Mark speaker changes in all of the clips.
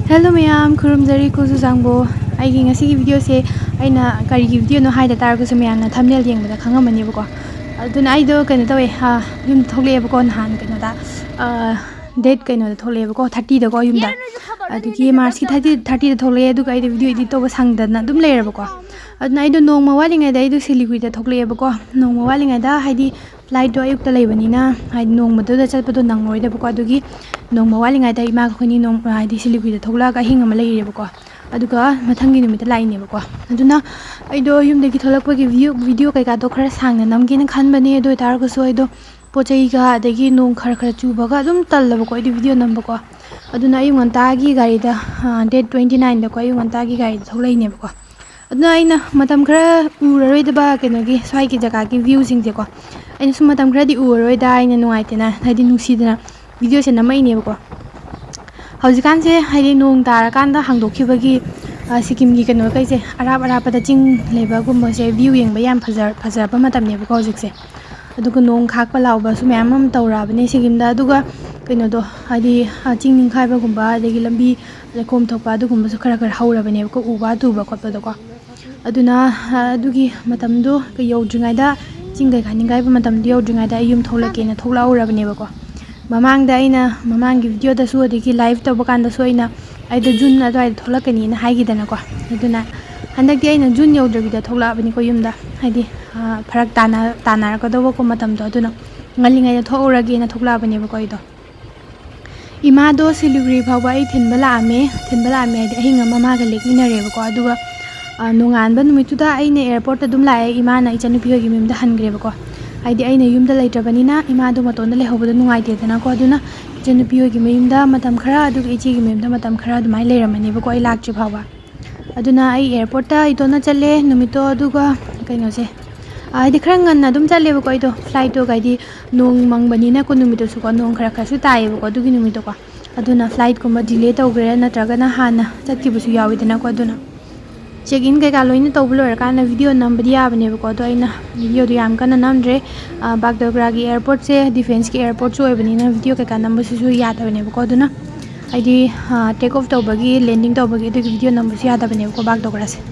Speaker 1: Hello mayam, khurumjari ko jangbo. Aigi ngasi video se aina kari video no haida tar ko se mayam na thumbnail yengba da khangamani bako. Aduna aido kaino tawe ha yum thokle bako han kaino da date kaino da thokle bako 30 da ko yum da. Adugi March ki 30 da thokle adu kai da video edit to ba sang da na dum leer bako. Aduna aido nongma wali ngai da aido Siliguri da thokle bako. Nongma wali ngai da haidi flight do ayuk ta leibani na haidi nongma do da chatpa do nangroi da bako adugi nongma wali ngai da ima ko ni nong haidi Siliguri da thokla ka hinga ma leire bako. Aduga mathangi numita laine bako. Aduna aido yum de ki tholak pa ki video kai ka do khara sang na namgi na khan bani do tar ko so aido pochai ga adagi nong khara khara chu baga dum tal bako aido video nam bako. Aduna ayu nganta gi gari da date 29 da ko ayu nganta gi gari tholai ne bako. Aduna aina matam khara uraroi da ba keno gi swai ki jaga ki view sing je ko aina sum matam khara di uraroi da aina nuai tena haidi nusi dana video se namai ne bako. Haujikan se haidi nong tar kan da hangdokkhibagi Sikkim gi keno kai se arab pada ching leba gumba se view yengba yam phazar pa matam ne bako hojik se aduga nong khak pa law ba su mayam am tawra bane Sikkim da aduga keno do haidi ching ning khai ba gumba adagi lambi lekom thokpa adugumba su khara khara haura bane ko uba tu ba khotpa da ko aduna adugi matam do ka yodringai da ching gai khaningai ba matam do yodringai da yum tholake na thola ura bane ba ko mamang da aina mamang gi video da su adagi live to bakan da su aina aida June adwai tholakani na haigi dana ko aduna handak di aina June yodrabi da thola bani ko yum da haidi pharak tana ka do ko matam do aduna ngalingai da thoragi na thokla bani ba ko ido ima do Siliguri phawba ai thinbala ame haidi ahinga mama ga lekmina re ba ko aduga nongan ba numitu da aina airport dum lae ima na ichanupi gi mim da hangre ba ko haidi aina yum da laitrabani na ima do maton da lehobada nungai te dana ko aduna ichanupi gi mim da matam khara aduga ichi gi mim da matam khara dumai leiramani ba ko ai lakchi phawba aduna ai airport ta idona challe numito aduga kaino se aidi khara nganna dum challe ba ko ido flight do gaidi nong mangbani na ko numito su ko nong khara khara su tae ba ko adugi numito ko aduna flight ko ma delay tawgre na traga na hana chatki bu su yawi dana ko aduna check in kai ka loina tawblo ka na video number ya bane ba ko do aina video do yam kana namdre bagdogra gi airport se defense ki airport so bani na video kai ka number su ya ta bane ba ko aduna aidi take off tawbagi landing tawbagi do video number su ya ta bane ko bagdogra se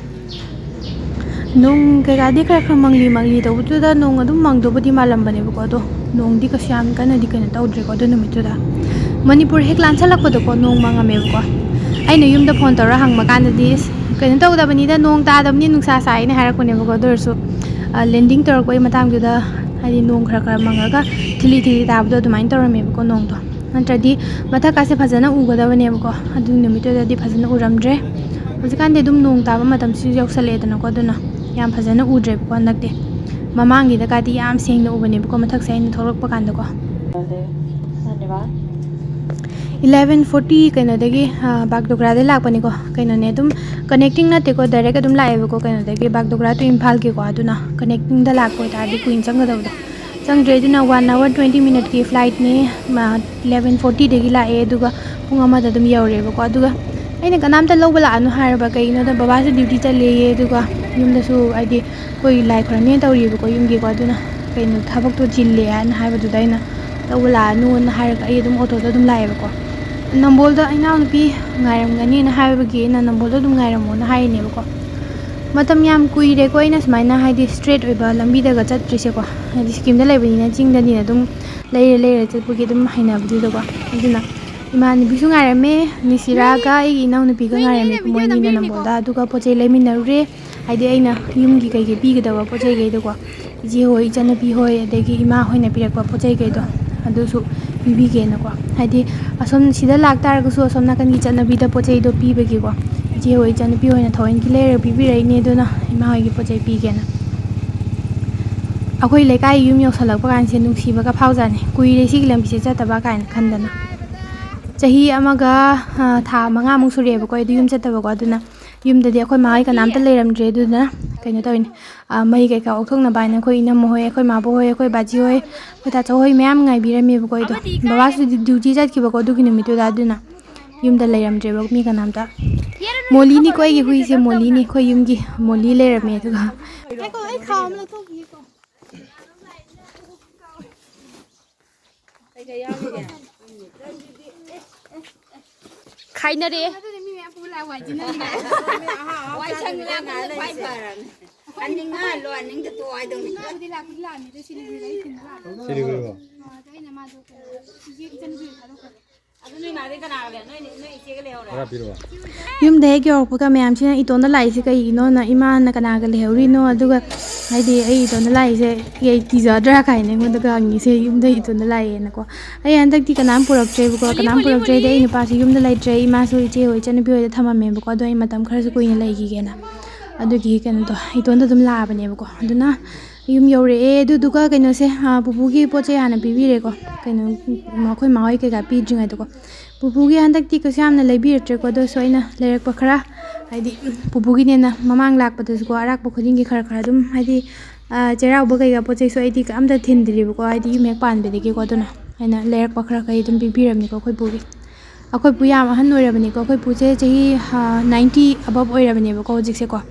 Speaker 1: nong kai ga di khara khara mangli tawbu da nong adum mangdo bodi malam bane ba ko do nong di ka syam kana di kana tawdre ko do numitu da Manipur heklan chalak ko do ko nong mangame ba ko aina yum da phone tawra hang makanda dis kaino tawda bani da nong ta damni nungsa sai ne harak kone ba ko dorsu landing tor ko matang du da hadi nong khara khara mangaga thili tab do dumain torame ba ko nong do nantradi matha ka se phajana ugoda bane ba ko adu numito da di phajana uramdre hojikan de dum nong ta ba matam su yoksale dana ko duna yam phajana udre ko nakte mamangi da ka di yam sengna ubane ba ko mathak sai ne tholok pa kan da ko 11:40 kaino dagi bagdogra de lakpani ko kaino ne dum connecting na te ko direct dum lae ko kaino dagi bagdogra to Imphal ke ko aduna connecting da lakpo ta di kuin chang da chang dre duna 1 hour 20 minute ki flight ne 11:40 dagi lae duga punga ma da dum yaure ko aduga aina kanam ta lobala anu harba kaino da baba su duty chale ye duga yum da su aidi koi lai khrame tawri ko yum gi ko aduna kaino thabak to chille an haiba du daina lobala anu na harga ai dum auto da dum lae ko Nambol da aina nupi ngairam gani na haibagi na nambol da dum ngairam mo na haine ba ko matam yam kuire ko ina smaina haidi straight oiba lambi daga chatrise ko haidi Sikkim da laibani na ching da ni dum leire chatpugi dum haina budi da ko aduna imani bisu ngairame nisira ga ai ina nupi ga ngairame ko moi ni na nambol da duga pochai lemin re haidi aina yum gi kai ge pi ga da pochai ge da ko ji hoi chanapi hoi adagi ima hoi na pirak pa pochai ge do adusu bibi ge na ko haidi asom sida laktar ga su asom na kan gi chanabi da pochai do pi bagi ko ji hoi chanapi hoi na thoin ki leire bibi rai ne do na ima hoi gi pochai pi ge na akoi lekai yum yok salak pa kan se nungsi ba ka phauja ne kui re si gilam se chata ba kan khandana chahi amaga tha manga mu sure ba ko yum chata ba ko aduna yum da de akoi mai ka nam ta leiram dre du na kaino tawin mai kai ka okthong na bai na khoi na mo hoi akoi ma bo hoi akoi baji hoi ko ta choi mayam ngai birame ba ko do baba su duty jat ki ba ko du ki numi to da aduna yum da leiram dre ba mi ka nam ta moli ni koi gi hui se moli ni khoi yum gi moli leirame to ga ai kham la to gi ko खाइना रे
Speaker 2: Why sang lang why baran? Aning nga lo aning to ay dong.
Speaker 3: Siliguri.
Speaker 1: Yumda hek yorokpaga mayamsina itonda laise kaigino na imana kanaga lehorino aduga haidi ai itonda laise ye tizadra kaine ngoda gangi se yumda itonda laie nako ai andakti kanam puraktre ko kanam puraktre de ina pasi yumda laitre ima so iche hoi chane bi hoi thamame ko ado ai matam khara su koina laigi gena adugi ken to itonda dum labane ko aduna yum yore edu duga kaino se pupugi poche hana bibire ko kaino makhoi mahoi ke ga pi jinga to ko pupugi handakti ko samna leibirtre ko do soina lerak pakhara haidi pupugi nena mamang lak patas ko arak po khuding ki khara khara dum haidi cherau ba kai ga poche so aidi amda thindri ko haidi yumek pan be de ko dona aina lerak pakhara kai dum bibiram ni ko khoi pugi akhoi pu yam han oirabani ko khoi pu che chahi 90 above oirabani ko hojik se ko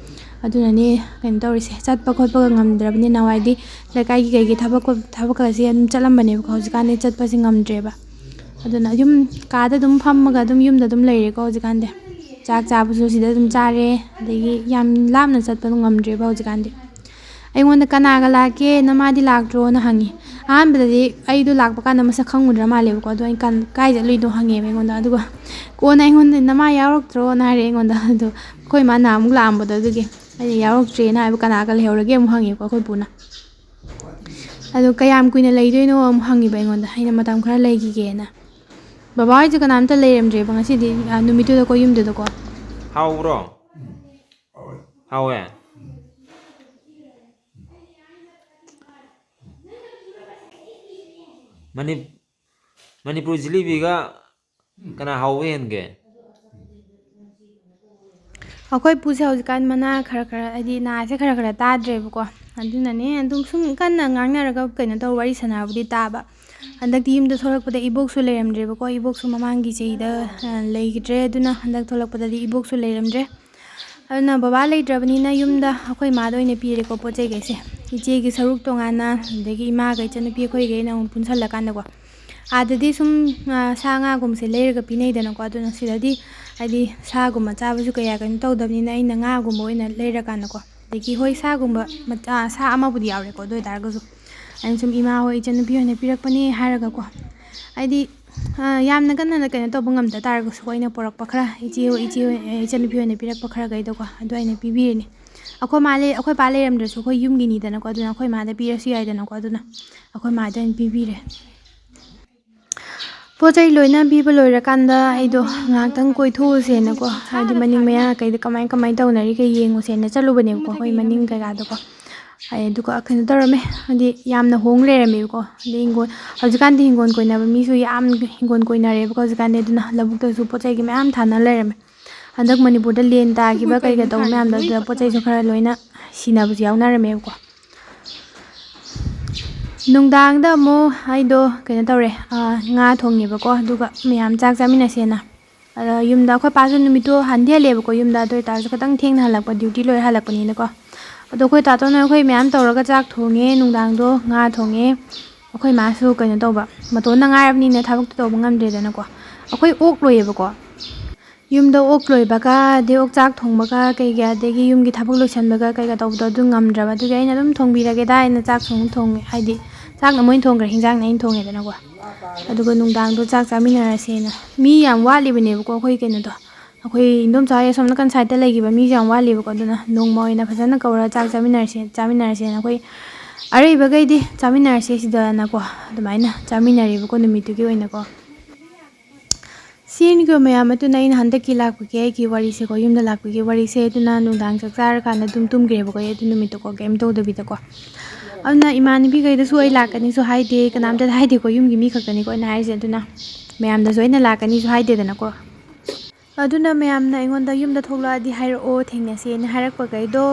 Speaker 1: aduna ni kain tawrise chatpa khotpa ngamdrabani nawaidi lekai gi kai gi thabak ka se am chalam bane ko hojika ne chatpa sing ngamdre ba aduna yum kada dum phammaga dum yumda dum leire ko hojika de chak chabu su sida dum chare degi yam lamna chatpa ngamdre ba hojika de aingonda kanaga lake namadi laktro na hangi ahambadadi aidu lakpa kana masa khangudra male ko ado ai kan kai ja luido hange me ngonda adugo ko na aingonda nama yaroktro na re ngonda adu koi ma na amuk lambada adugi ai yaroktre na ai kanaga lehorage am hangi ko koi puna adu kayam kuina leidoino am hangi ba ngonda aina matam khara leigi ge na baba ai ju kanam ta leiremdre ba ngasi di numitu da ko yumde da ko
Speaker 3: How bro? How Manipur jilibi ga kana how henge?
Speaker 1: अखोई पुसे हौजिकान मना खरा खरा आदि नासे खरा खरा ताद्रेबको अदुनने अदुम सुम कन्ना ngangnaraga kaina taw wari sanabudi taba handak yumda thorakpada iboksu leramdrebako iboksu mamangi cheida leigidre aduna handak tholakpada di iboksu leramdre aduna baba leidrabani na yumda akhoi mado ine pireko pochai gaise iche gi saruk tongana degi ima gai chana pi khoi gai na punsalla kanako adadi sum sanga gumse leiraga pinai dana ko aduna sidadi adi sa gumma chabasu kaya kan tawdabni na ina nga gumma oina leira kanako degi hoi sa gumba sa ama budi yaure ko doi dargasu an sum ima hoi chana pi hoina pirakpani haraga ko adi yamna kanna kaina tawba ngamda targasu ko ina porak pakhara ichi chana pi hoina pirakpa khara gai do ko ado ina pibirini akhoi male akhoi pale ramdrasu khoi yumgi ni dana ko aduna akhoi ma da pirasu yai dana ko aduna akhoi ma da pibire पोचै लोइना Biba लोइरकान्दा आइदो ngaktang koithuse na ko hadi maning maya kai da kamai kamai taunari kai yenguse na chalubane ko hoi maning kai ga ko ai duka akhana tarame hadi yamna hong lerame ko lingon hojikan di hingon koina ba misu yam hingon koina re ko hojikan ne duna labuk ta su pochai gi mayam thana lerame handak manipur da len ta gi ba kai ga taw mayam da pochai so khara loina sina bu yauna rame ko nungdang da mo aido kaina tawre nga thongi ba ko duga miyam chak chamina sena yumda khoi pasu numito handhe leba ko yumda doi tar su katang theng halak pa duty loi halak pani na ko ado khoi ta to na khoi miyam tawraga chak thonge nungdang do nga thonge khoi ma su kaina tawba maton na ngarab ni na thabuk to tawba ngamdre da na ko khoi ok loiba ko yumda ok loiba ka de ok chak thongba ka kai ga de gi yumgi thabuk loisanba ka kai ga tawda du ngamdra ba du ga ina dum thongbirage da ina chak thong haidi chak na moin thonggra hingjang na in thonge da na ko aduga nungdang do chak chaminara sena mi yam wali bane ko khoi keno do akhoi indom cha ya somna kan side ta legi ba mi yam wali ko duna nongma oina phajana kawra chak chaminara sena khoi are ba gai di chaminara se sida na ko adumaina chaminari ko numitu gi oina ko sin go mayam tu na in handa ki lak ke ki wari se ko yumda lak ke wari se tu na nungdang chak char kana tum gre ba ko ye tu numitu ko game to da bi ta ko aduna imanibi gai da su ai lakani su haide kanam da haide ko yumgi mi khakani ko na haise aduna mayam da joina lakani su haide dana ko aduna mayam na ingon da yum da thogla di hairo o thengna se na harak pa gai do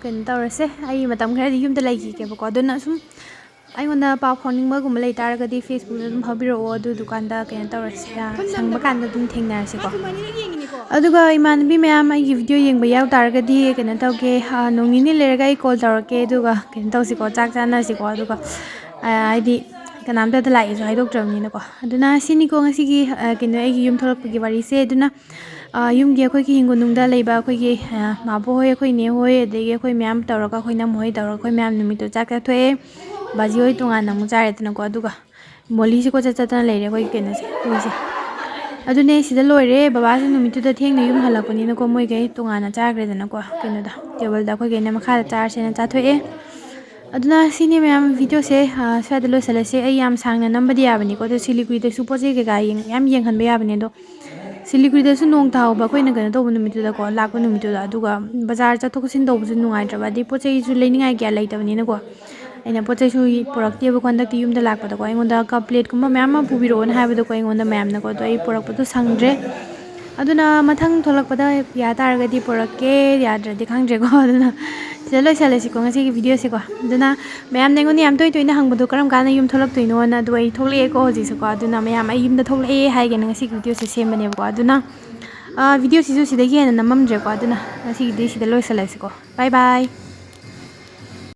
Speaker 1: kan tawrase ai matam khara di yum da laigi ke ba ko aduna sum aingon da pa khawning ma gum lai tar ga di facebook da dum habiro o adu dukan da kan tawrase sang ba kan da dum thengna se ko aduga imanibi mayam ai video yengba yaw tar ga di kan tawge nongini lerga ai call tawrake aduga kan tawsi ko chak chana si ko aduga ai di kanam da lai so haidok tramni na ko aduna sini ko ngasi gi kino ai yum tholak gi wari se aduna ꯌꯨꯝꯒꯤ ꯑꯩꯈꯣꯏꯒꯤ ꯍꯤꯡꯒꯣꯜꯅꯨꯡꯗ ꯂꯩꯕ ꯑꯩꯈꯣꯏꯒꯤ ꯃꯥꯕꯣꯛ ꯍꯣꯏ ꯑꯩꯈꯣꯏ ꯅꯦ ꯍꯣꯏ ꯑꯗꯒꯤ ꯑꯩꯈꯣꯏ ꯃꯌꯥꯝ ꯇꯧꯔꯒ ꯑꯩꯈꯣꯏ ꯅꯝ ꯍꯣꯏ ꯇꯧꯔꯒ ꯑꯩꯈꯣꯏ ꯃꯌꯥꯝ ꯅꯨꯃꯤꯠꯇꯨ ꯆꯥꯛ ꯆꯥꯊꯣꯛꯑꯦ ꯕꯥꯖꯤ ꯍꯣꯏ ꯇꯣꯉꯥꯟꯅ ꯑꯃꯨꯛ ꯆꯥꯔꯦꯗꯅꯀꯣ ꯑꯗꯨꯒ ꯃꯣꯂꯤꯁꯦ ꯀꯣꯏꯆꯠ ꯆꯠꯇꯅ ꯂꯩꯔꯦ ꯑꯩꯈꯣꯏ ꯀꯩꯅꯣꯁꯦ ꯍꯨꯏꯁꯦ ꯑꯗꯨꯅꯦ ꯁꯤꯗ ꯂꯣꯏꯔꯦ ꯕꯕꯥꯁꯨ ꯅꯨꯃꯤꯠꯇꯨꯗ ꯊꯦꯡꯅ ꯌꯨꯝ ꯍꯜꯂꯛꯄꯅꯤꯅꯀꯣ ꯃꯣꯏꯒꯩ ꯇꯣꯉꯥꯟꯅ ꯆꯥꯈ꯭ꯔꯦꯗꯅꯀꯣ ꯀꯩꯅꯣꯗ ꯇꯦꯕꯜꯗ ꯑꯩꯈꯣꯏꯒꯩꯅ ꯃꯈꯥꯗ ꯆꯥꯔꯁꯦꯅ ꯆꯥꯊꯣꯛꯑꯦ ꯑꯗꯨꯅ ꯁꯤꯅꯤ ꯃꯌꯥꯝ ꯚꯤꯗꯤꯑꯣꯁꯦ ꯁ꯭ꯋꯥꯏꯗ ꯂꯣꯏꯁꯤꯜꯂꯁꯦ ꯑꯩ ꯌꯥꯝ ꯁꯥꯡꯅ ꯅꯝꯕꯗꯤ ꯌꯥꯕꯅꯤꯀꯣ ꯑꯗꯣ ꯁꯤꯂꯤꯒꯨꯔꯤꯗꯁꯨ ꯄꯣꯠ ꯆꯩ ꯀꯩꯀꯥ ꯌꯥꯝ ꯌꯦꯡꯍꯟꯕ ꯌꯥꯕꯅꯦ ꯑꯗꯣ ꯁꯤꯂꯤꯒꯨꯔꯤꯗꯁꯨ ꯅꯣꯡ ꯇꯥꯍꯧꯕ ꯑꯩꯈꯣꯏꯅ ꯀꯩꯅꯣ ꯇꯧꯕ ꯅꯨꯃꯤꯠꯇꯨꯗꯀꯣ ꯂꯥꯛꯄ ꯅꯨꯃꯤꯠꯇꯨꯗ ꯑꯗꯨꯒ ꯕꯖꯥꯔ ꯆꯠꯊꯣꯛ ꯆꯠꯁꯤꯟ ꯇꯧꯕꯁꯨ ꯅꯨꯡꯉꯥꯏꯇ꯭ꯔꯕ ꯑꯗꯩ ꯄꯣꯠ ꯆꯩꯁꯨ ꯂꯩꯅꯤꯡꯉꯥꯏ ꯀꯌꯥ ꯂꯩꯇꯕꯅꯤꯅꯀꯣ ꯑꯩꯅ ꯄꯣꯠ ꯆꯩꯁꯨ ꯄꯨꯔꯛꯇꯦꯕꯀꯣ ꯍꯟꯗꯛꯇꯤ ꯌꯨꯝꯗ ꯂꯥꯛꯄꯗꯀꯣ ꯑꯩꯉꯣꯟꯗ ꯀꯞ ꯄ꯭ꯂꯦꯠꯀꯨꯝꯕ ꯃꯌꯥꯝ ꯑꯃ ꯄꯨꯕꯤꯔꯛꯑꯣꯅ ꯍꯥꯏꯕꯗꯣꯀꯣ ꯑꯩꯉꯣꯟꯗ ꯃꯌꯥꯝꯅꯀꯣ ꯑꯗꯣ ꯑꯩ ꯄꯨꯔꯛꯄꯗꯣ ꯁꯪꯗ꯭ꯔꯦ ꯑꯗꯨꯅ ꯃꯊꯪ ꯊꯣꯛꯂꯛꯄꯗ ꯌꯥ ꯇꯥꯔꯒꯗꯤ ꯄꯨꯔꯛꯀꯦ ꯌꯥꯗ꯭ꯔꯗꯤ ꯈꯪꯗ꯭ꯔꯦꯀꯣ ꯑꯗꯨꯅ ꯁꯤꯗ ꯂꯣꯏꯁꯤꯜꯂꯁꯤꯀꯣ ꯉꯁꯤꯒꯤ ꯚꯤꯗꯤꯑꯣꯁꯦꯀꯣ ꯑꯗꯨꯅ ꯃꯌꯥꯝꯅ ꯑꯩꯉꯣꯟꯗ ꯌꯥꯝ ꯇꯣꯏ ꯇꯣꯏꯅ ꯍꯪꯕꯗꯣ ꯀꯔꯝ ꯀꯥꯟꯗ ꯌꯨꯝ ꯊꯣꯛꯂꯛꯇꯣꯏꯅꯣꯅ ꯑꯗꯣ ꯑꯩ ꯊꯣꯛꯂꯛꯑꯦꯀꯣ ꯍꯧꯖꯤꯛꯁꯨꯀꯣ ꯑꯗꯨꯅ ꯃꯌꯥꯝ ꯑꯩ ꯌꯨꯝꯗ ꯊꯣꯛꯂꯛꯑꯦ ꯍꯥꯏꯒꯦꯅ ꯉꯁꯤꯒꯤ ꯚꯤꯗꯤꯑꯣꯁꯦ ꯁꯦꯝꯕꯅꯦꯕꯀꯣ ꯑꯗꯨꯅ ꯚꯤꯗꯤꯑꯣꯁꯤꯁꯨ ꯁꯤꯗꯒꯤ ꯍꯦꯟꯅ ꯅꯝꯃꯝꯗ꯭ꯔꯦꯀꯣ ꯑꯗꯨꯅ ꯉꯁꯤꯒꯤꯗꯤ ꯁꯤꯗ ꯂꯣꯏꯁꯤꯜꯂꯁꯤꯀꯣ ꯕꯥꯏ ꯕꯥꯏ